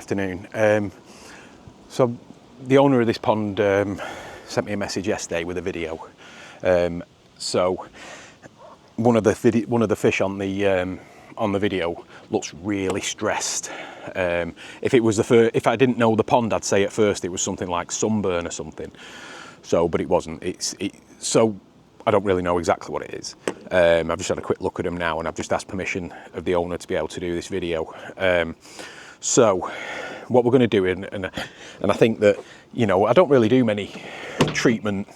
afternoon. So the owner of this pond sent me a message yesterday with a video. So one of the fish on the video looks really stressed. If I didn't know the pond, I'd say at first it was something like sunburn or something. So, but it wasn't. So I don't really know exactly what it is. I've just had a quick look at them now, and I've just asked permission of the owner to be able to do this video. So what we're going to do, and I think that, you know, I don't really do many treatment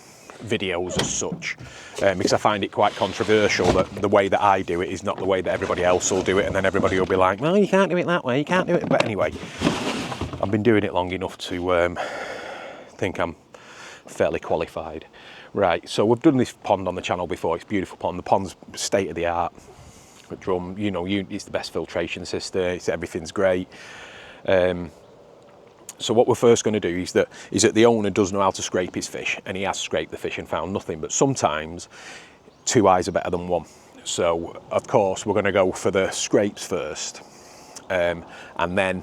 videos as such, because I find it quite controversial that the way that I do it is not the way that everybody else will do it, and then everybody will be like, well, you can't do it that way, you can't do it. But anyway, I've been doing it long enough to think I'm fairly qualified. Right, so we've done this pond on the channel before. It's a beautiful pond. The pond's state of the art. The drum, you know, it's the best filtration system. Everything's great. So what we're first going to do is that the owner does know how to scrape his fish, and he has scraped the fish and found nothing. But sometimes 2 eyes are better than 1. So of course we're going to go for the scrapes first, and then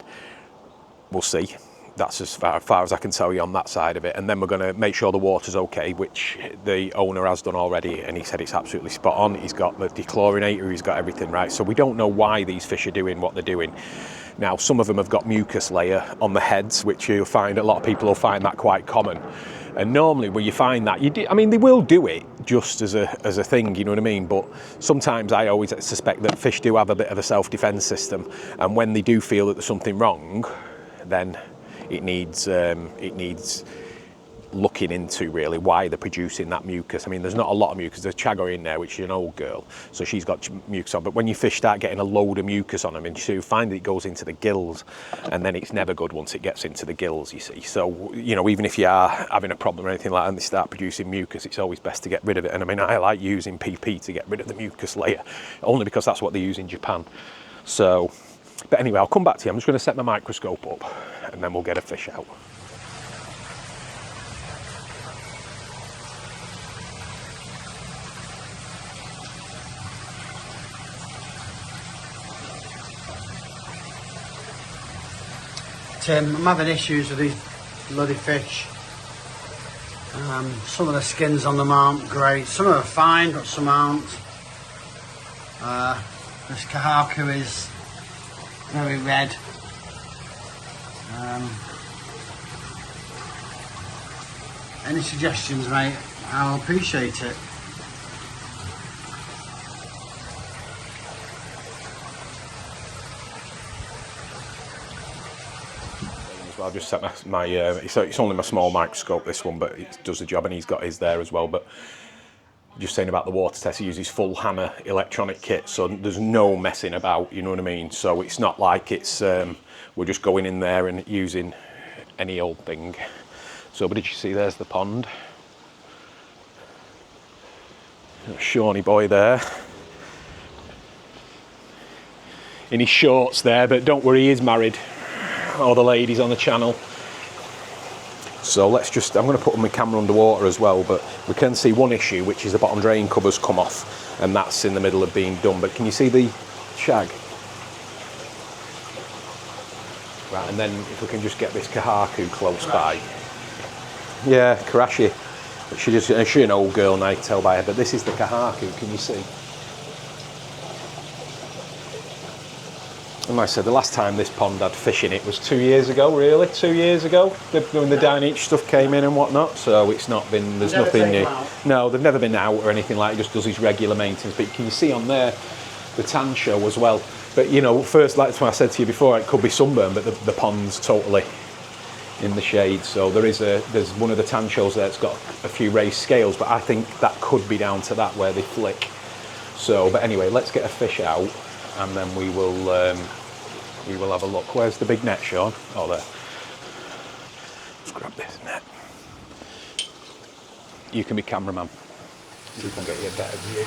we'll see. That's as far as I can tell you on that side of it. And then we're going to make sure the water's okay, which the owner has done already, and he said it's absolutely spot on. He's got the dechlorinator, he's got everything right. So we don't know why these fish are doing what they're doing. Now, some of them have got mucus layer on the heads, which you'll find, a lot of people will find that quite common. And normally when you find that, I mean, they will do it just as a thing, you know what I mean? But sometimes I always suspect that fish do have a bit of a self-defense system. And when they do feel that there's something wrong, then it needs looking into, really, why they're producing that mucus. I mean, there's not a lot of mucus. There's Chagoi in there, which is an old girl, so she's got mucus on. But when your fish start getting a load of mucus on them, and you find that it goes into the gills, and then it's never good once it gets into the gills, you see. So, you know, even if you are having a problem or anything like that and they start producing mucus, it's always best to get rid of it. And I mean, I like using PP to get rid of the mucus layer, only because that's what they use in Japan. So, but anyway, I'll come back to you. I'm just going to set my microscope up, and then we'll get a fish out. I'm having issues with these bloody fish. Some of the skins on them aren't great. Some of them are fine, but some aren't. This kahaku is very red. Any suggestions, mate? I'll appreciate it. I'll just set my it's only my small microscope, this one, but it does the job, and he's got his there as well. But just saying about the water test, he uses full hammer electronic kit, so there's no messing about, you know what I mean? So it's not like it's we're just going in there and using any old thing. So, but did you see, there's the pond. Shawnee boy there in his shorts there, but don't worry, he is married. All the ladies on the channel. So let's just, I'm going to put my camera underwater as well, but we can see one issue, which is the bottom drain covers come off, and that's in the middle of being done. But can you see the shag? Right, and then if we can just get this kahaku close by. Yeah, Karashi. She's an old girl, and I can tell by her, but this is the kahaku, can you see? And like I said, the last time this pond had fish in it was 2 years ago, really, 2 years ago, when the Dynich stuff came in and whatnot, so it's not been, there's nothing new. No, they've never been out or anything like it, just does his regular maintenance. But can you see on there, the tan show as well? But, you know, first, like I said to you before, it could be sunburn, but the pond's totally in the shade. So there's one of the tan shows there that's got a few raised scales, but I think that could be down to that, where they flick. So, but anyway, let's get a fish out, and then we will have a look. Where's the big net, Sean? Oh, there. Let's grab this net. You can be cameraman. See if I can get you a better view.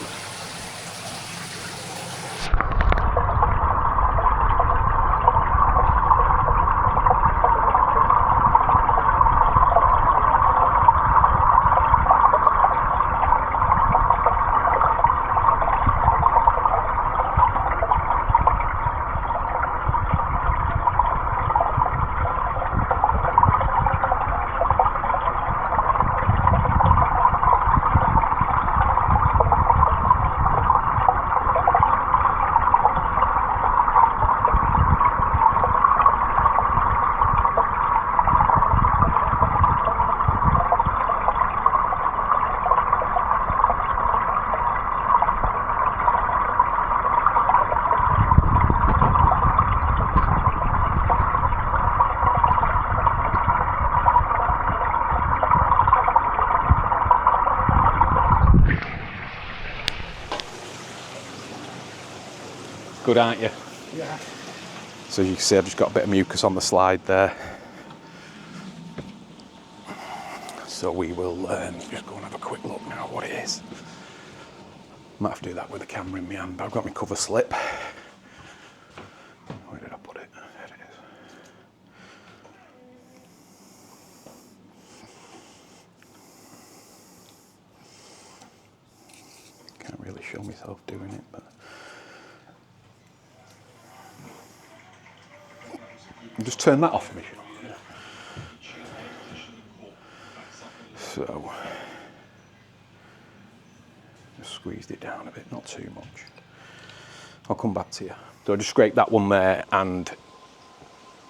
good, aren't you? Yeah. So you can see I've just got a bit of mucus on the slide there. So we will just go and have a quick look now what it is. Might have to do that with the camera in my hand, but I've got my cover slip. Where did I put it? There it is. Can't really show myself doing it, but just turn that off for me. So just squeezed it down a bit, not too much. I'll come back to you. So I just scraped that one there, and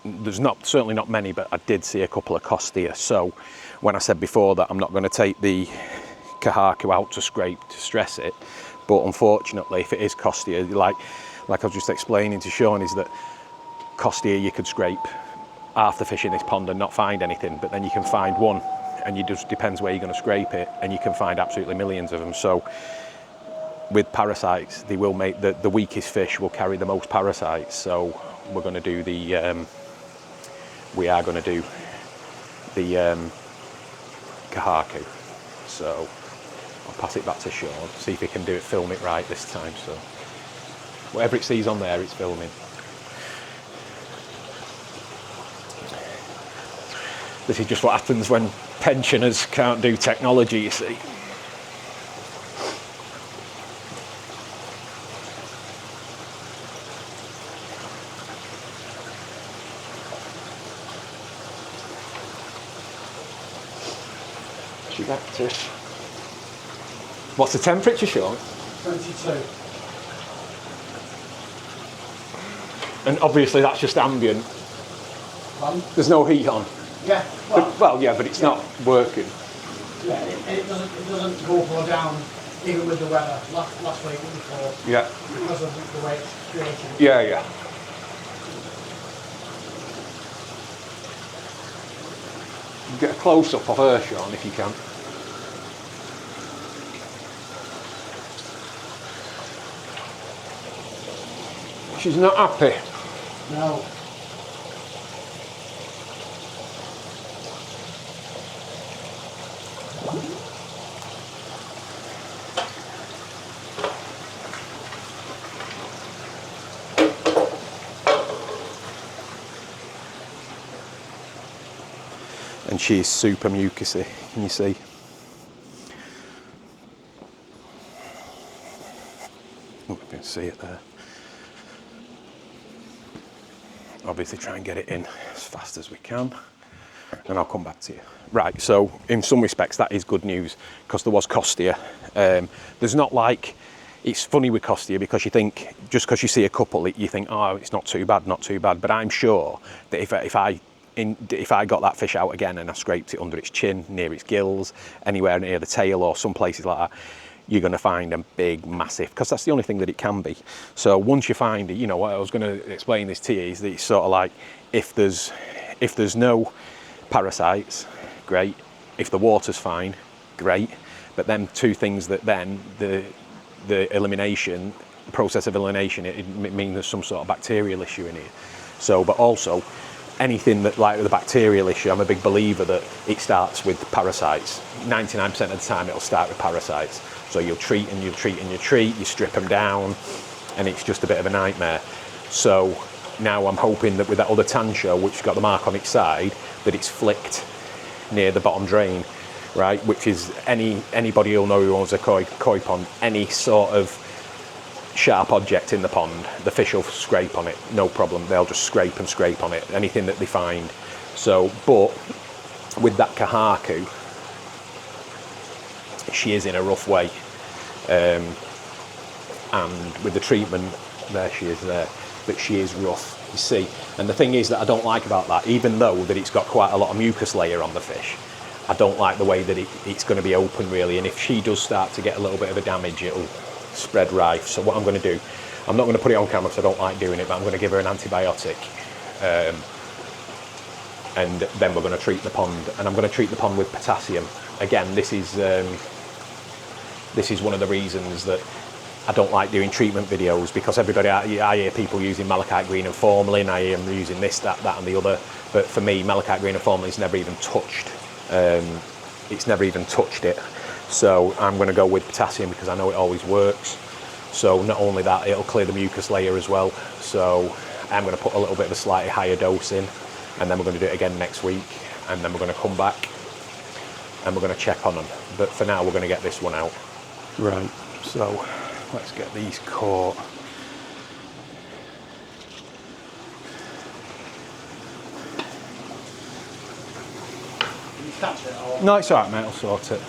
there's certainly not many, but I did see a couple of Costia. So when I said before that I'm not going to take the Kahaku out to scrape to stress it, but unfortunately if it is Costia, like I was just explaining to Sean, is that Costia you could scrape half the fish in this pond and not find anything, but then you can find one, and it just depends where you're going to scrape it, and you can find absolutely millions of them. So with parasites, they will make the weakest fish will carry the most parasites. So we're going to do the Kahaku. So I'll pass it back to Sean, see if he can film it right this time. So whatever it sees on there, it's filming. This is just what happens when pensioners can't do technology, you see. What's the temperature, Sean? 22. And obviously that's just ambient. There's no heat on. Yeah. Well, yeah, but it's not working. Yeah, it doesn't go up or down even with the weather. Last week and before. Yeah. Because of the way it's created. Yeah, yeah. Get a close up of her, Sean, if you can. She's not happy. No. And she's super mucusy, can you see? Oh, you can see it there. Obviously try and get it in as fast as we can, and I'll come back to you. Right, so in some respects that is good news, because there was Costia. There's not like, it's funny with Costia because you think, just because you see a couple, you think, oh, it's not too bad, but I'm sure that if I got that fish out again and I scraped it under its chin, near its gills, anywhere near the tail or some places like that, you're going to find a big, massive, because that's the only thing that it can be. So once you find it, you know, what I was going to explain this to you is that it's sort of like, if there's no parasites, great. If the water's fine, great. But then two things that then, the elimination, process of elimination, it means there's some sort of bacterial issue in here. So, but also, anything that, like the bacterial issue, I'm a big believer that it starts with parasites. 99% of the time it'll start with parasites. So you'll treat and you'll treat and you treat, you strip them down, and it's just a bit of a nightmare. So now I'm hoping that with that other tancho, which has got the mark on its side, that it's flicked near the bottom drain, right? Which is anybody who'll know who owns a koi pond, any sort of sharp object in the pond, the fish will scrape on it, no problem. They'll just scrape and scrape on it, anything that they find. So, but with that Kahaku, she is in a rough way, and with the treatment, there she is there, but she is rough, you see. And the thing is that I don't like about that, even though that it's got quite a lot of mucus layer on the fish, I don't like the way that it's going to be open really, and if she does start to get a little bit of a damage, it'll spread rife. So what I'm going to do, I'm not going to put it on camera because I don't like doing it, but I'm going to give her an antibiotic, and then we're going to treat the pond, and I'm going to treat the pond with potassium. Again, this is one of the reasons that I don't like doing treatment videos because I hear people using malachite green and formalin, I hear them using this, that and the other, but for me malachite green and formalin's never even touched. It's never even touched it. So I'm going to go with potassium because I know it always works. So not only that, it'll clear the mucus layer as well. So I'm going to put a little bit of a slightly higher dose in, and then we're going to do it again next week, and then we're going to come back and we're going to check on them. But for now, we're going to get this one out. Right, so let's get these caught. Can you catch it or? No, it's alright, mate, I'll sort it.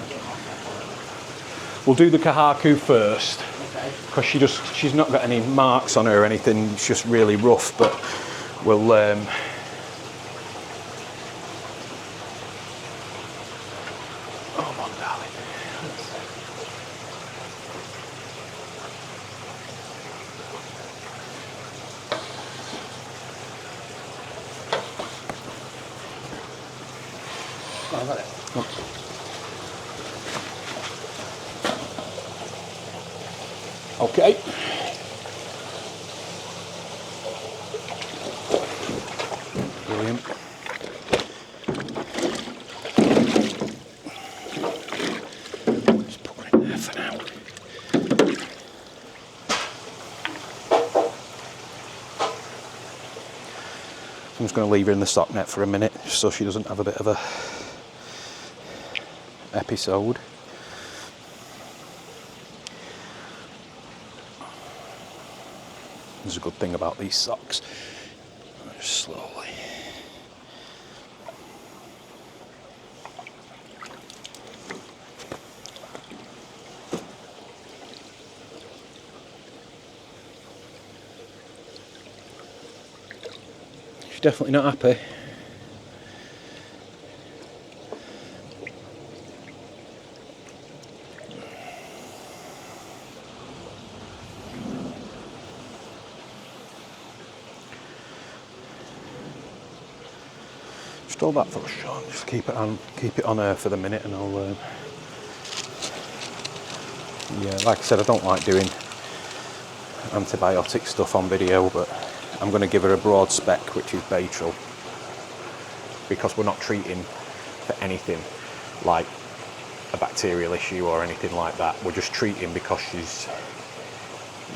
We'll do the kahaku first, because she's not got any marks on her or anything, it's just really rough, but we'll oh my darling. Oh, I got it. Okay. Brilliant. Just put her in there for now. I'm just going to leave her in the sock net for a minute, just so she doesn't have a bit of a episode. There's a good thing about these socks. Just slowly. She's definitely not happy. Just hold that for us, Sean. Just keep it on her for the minute, and I'll. Yeah, like I said, I don't like doing antibiotic stuff on video, but I'm going to give her a broad spec, which is Baytril, because we're not treating for anything like a bacterial issue or anything like that. We're just treating because she's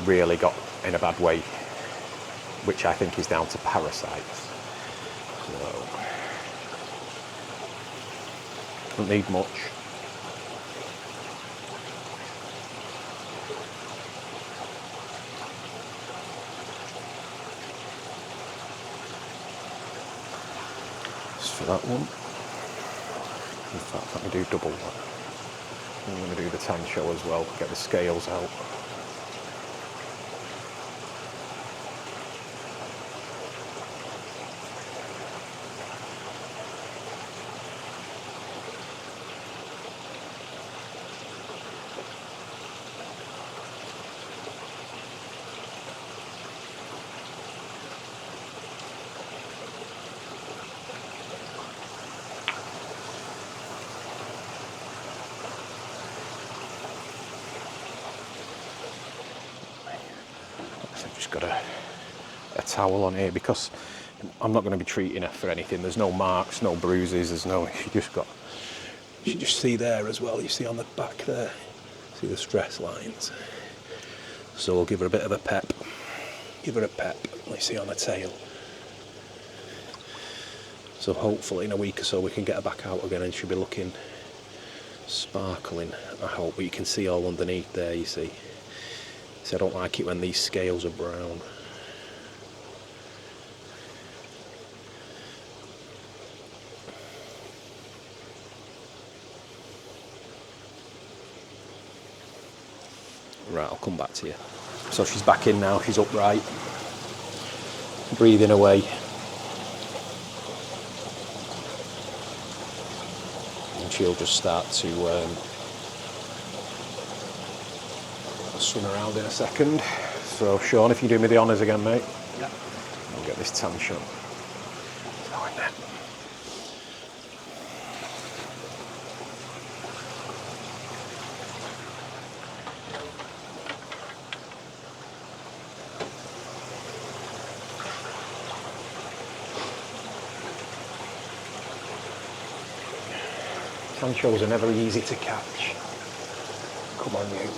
really got in a bad way, which I think is down to parasites. So, don't need much. For that one. In fact, let me do double one. I'm going to do the tan show as well, get the scales out. I've just got a towel on here because I'm not going to be treating her for anything. There's no marks, no bruises, there's no, you just see there as well, you see on the back there, see the stress lines. So we'll give her a bit of a pep, you see on the tail. So hopefully in a week or so we can get her back out again and she'll be looking sparkling, I hope. But you can see all underneath there, you see. So I don't like it when these scales are brown. Right, I'll come back to you. So she's back in now, she's upright, breathing away. And she'll just start to swim around in a second. So Sean, if you do me the honours again, mate. Yeah. I'll get this tan shot. Throw in there. Sanchos are never easy to catch. Come on, you.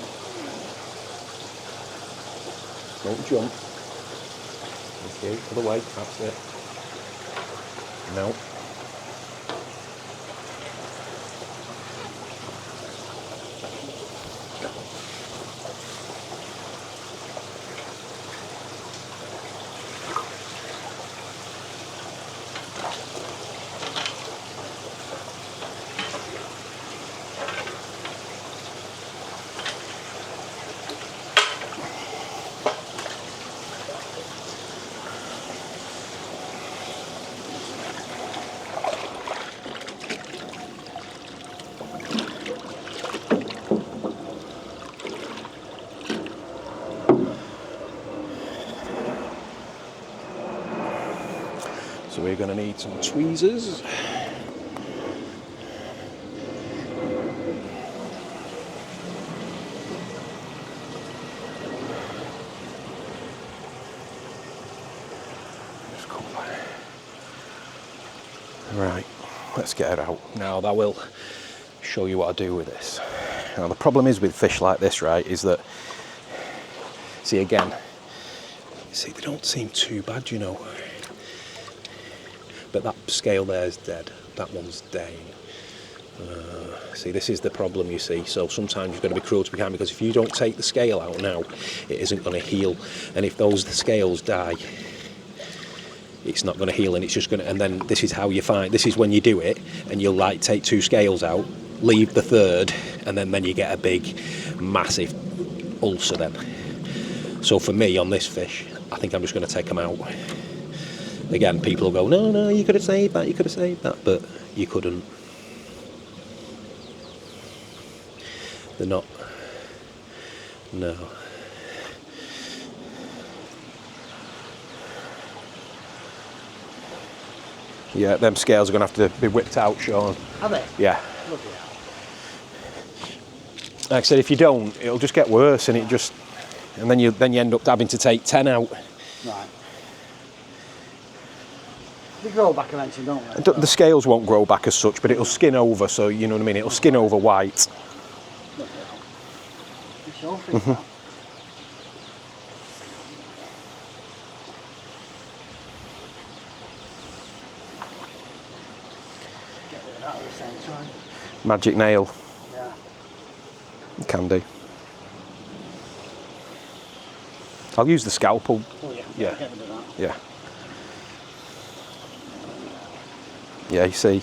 Don't jump. Okay, other way, that's it. No. So we're going to need some tweezers. Right, let's get it out. Now that will show you what I do with this. Now the problem is with fish like this, right, is that, see again, see they don't seem too bad, you know. But that scale there is dead. That one's dying. See, this is the problem, you see. So sometimes you've got to be cruel to be kind, because if you don't take the scale out now, it isn't going to heal. And if the scales die, it's not going to heal, and it's just going to. And then this is how you find. This is when you do it, and you'll like take 2 scales out, leave the third, and then you get a big, massive ulcer. Then. So for me on this fish, I think I'm just going to take them out. Again, people will go, no, you could have saved that, you could have saved that, but you couldn't. They're not. No. Yeah, them scales are going to have to be whipped out, Sean. Are they? Yeah. Lovely. Like I said, if you don't, it'll just get worse, and then you end up having to take 10 out. Right. They grow back eventually, don't they? The scales won't grow back as such, but it'll skin over, so you know what I mean, it'll skin over white. Mm-hmm. Get rid of that at the same time. Magic nail. Yeah. Can do. I'll use the scalpel. Oh yeah. Yeah. Get rid of that. Yeah. Yeah, you see.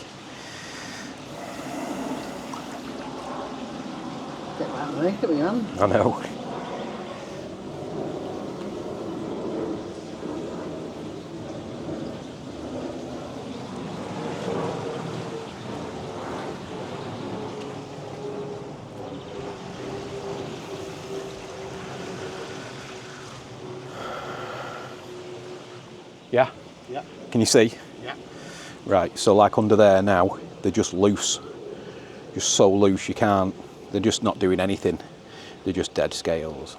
Get that away, get your hand. I know. Yeah? Yeah. Can you see? Yeah. Right, so like under there now, they're just loose. Just so loose you can't, they're just not doing anything. They're just dead scales.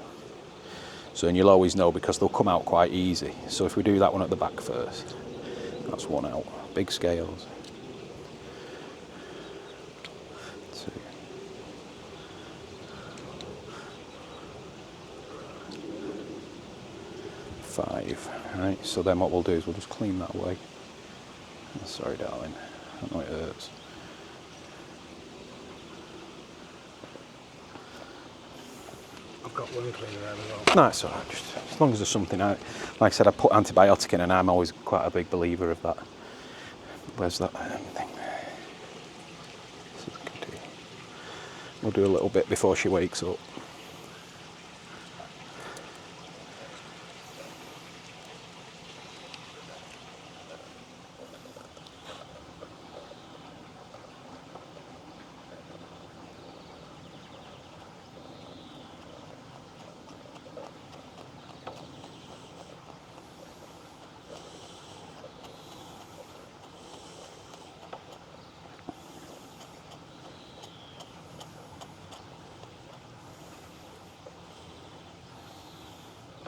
So, and you'll always know because they'll come out quite easy. So if we do that one at the back first, that's one out. Big scales. 2. Five. Right, so then what we'll do is we'll just clean that away. Oh, sorry, darling. I know it hurts. I've got one cleaner there as well. No, it's alright. Just as long as there's something out. Like I said, I put antibiotic in, and I'm always quite a big believer of that. Where's that thing? We'll do a little bit before she wakes up.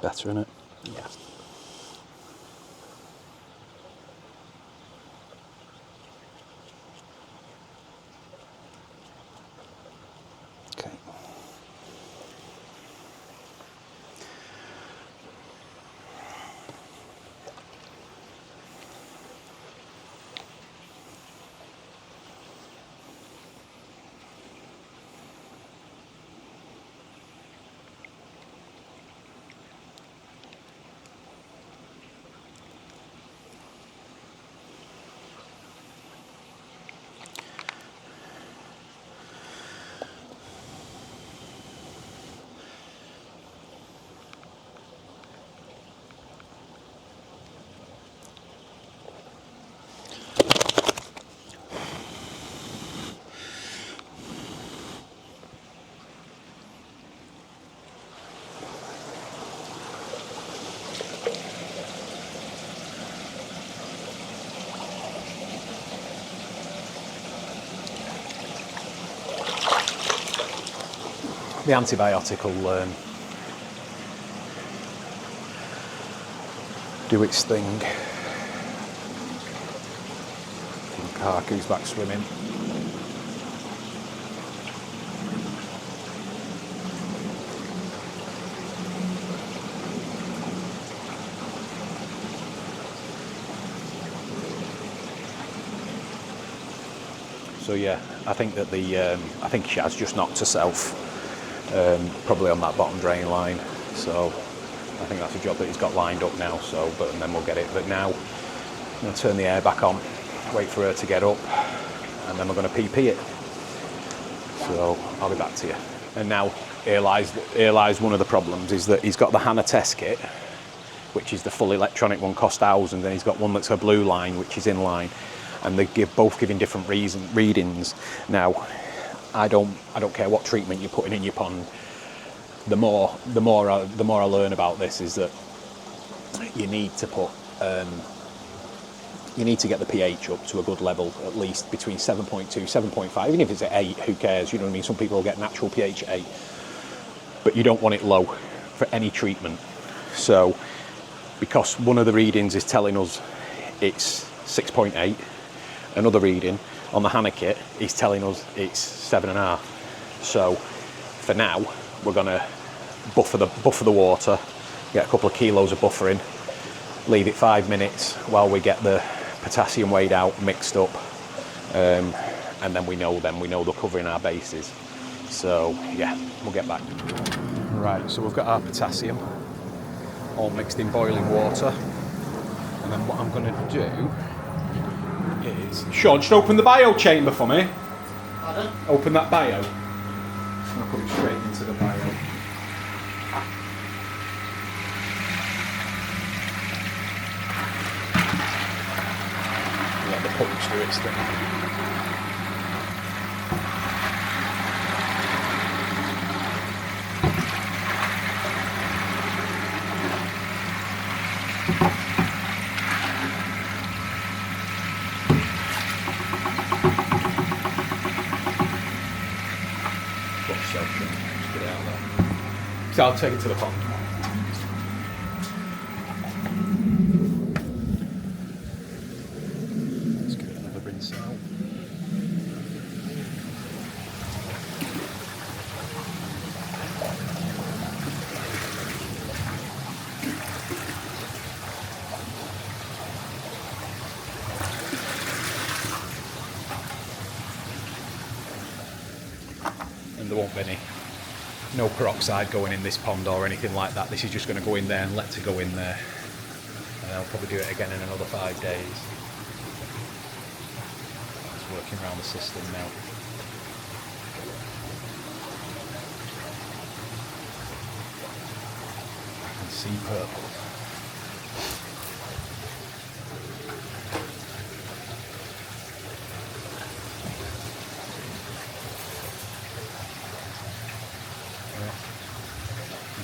Better, innit? Yeah. the antibiotic will do its thing. Kaku's back swimming. So yeah, I think that I think Shaz just knocked herself, probably on that bottom drain line. So I think that's a job that he's got lined up now. So, and then we'll get it. But now I'm going to turn the air back on, wait for her to get up, and then we're going to PP it. So I'll be back to you. And now here lies one of the problems, is that he's got the Hannah test kit, which is the full electronic one, cost thousands, and he's got one that's a blue line, which is in line. And they both giving different readings. Now, I don't care what treatment you're putting in your pond. The more I learn about this is that you need to put you need to get the pH up to a good level, at least between 7.2, 7.5. Even if it's at 8, who cares? You know what I mean? Some people will get natural pH at 8, but you don't want it low for any treatment. So, because one of the readings is telling us it's 6.8. Another reading on the Hannah kit is telling us it's 7.5. So for now, we're going to buffer the water, get a couple of kilos of buffer in, leave it 5 minutes while we get the potassium weighed out, mixed up, and then we know they're covering our bases. So yeah, we'll get back. Right, so we've got our potassium all mixed in boiling water, and then what I'm going to do is, Sean, just open the biochamber for me. Pardon? Open that bio. I'm going to put it straight into the bio. Let the punch do its thing. So I'll take it to the pond. Let's give it another rinse out. And there won't be no peroxide going in this pond or anything like that. This is just going to go in there and let it go in there. And I'll probably do it again in another 5 days. It's working around the system now. I can see purple.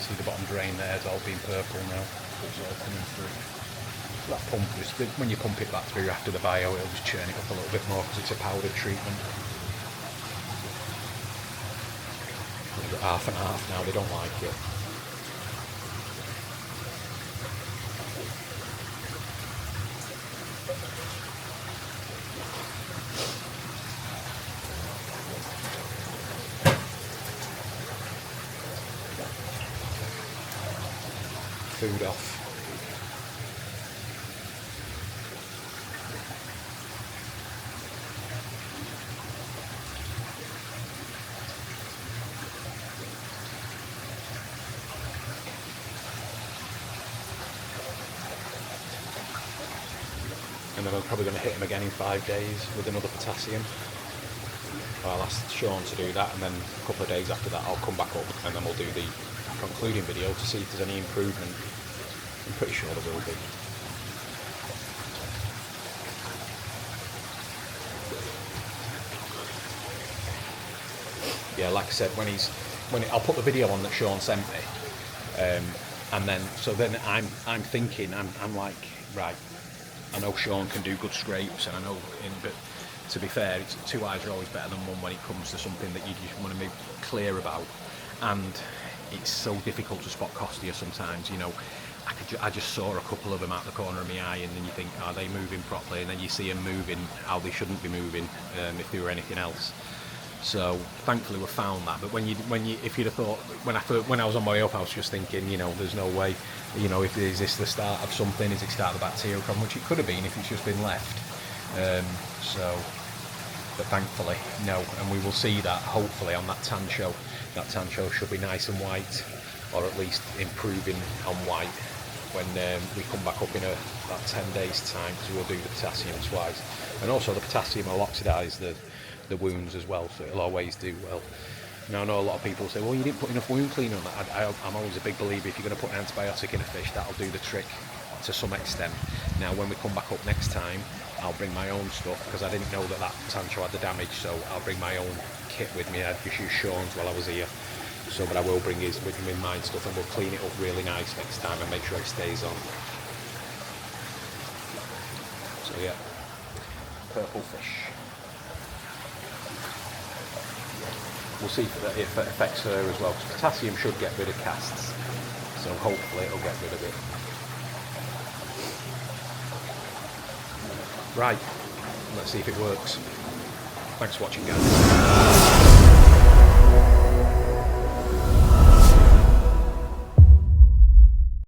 See the bottom drain there, it's all been purple now, so it's all coming through. That pump, when you pump it back through after the bio, it'll just churn it up a little bit more because it's a powdered treatment. We've got half and half now, they don't like it. Food off. And then we're probably going to hit him again in 5 days with another potassium. I'll ask Sean to do that, and then a couple of days after that I'll come back up and then we'll do the concluding video to see if there's any improvement. I'm pretty sure there will be. Yeah, like I said, I'll put the video on that Sean sent me, and then I'm thinking, I'm like, right, I know Sean can do good scrapes, and I know, but to be fair, 2 eyes are always better than one when it comes to something that you just want to be clear about. and it's so difficult to spot costia sometimes. You know, I just saw a couple of them out the corner of my eye, and then you think, are they moving properly? And then you see them moving how they shouldn't be moving, if they were anything else. So thankfully we found that. But if you'd have thought, when I was on my way up, I was just thinking, you know, there's no way, you know, if is this the start of something? Is it the start of the bacterial problem? Which it could have been if it's just been left. But thankfully, no. And we will see that hopefully on that tan show. That tan show should be nice and white, or at least improving on white when we come back up in about 10 days time, because we'll do the potassium twice. And also the potassium will oxidise the wounds as well, so it'll always do well. Now I know a lot of people say, well, you didn't put enough wound cleaner on that. I'm always a big believer, if you're going to put an antibiotic in a fish, that'll do the trick to some extent. Now when we come back up next time, I'll bring my own stuff, because I didn't know that tancho had the damage, so I'll bring my own kit with me. I just used Sean's while I was here, so but I will bring his with mine stuff, and we'll clean it up really nice next time and make sure it stays on. So yeah, purple fish. We'll see if it affects her as well, because potassium should get rid of casts, so hopefully it'll get rid of it. Right, let's see if it works. Thanks for watching, guys.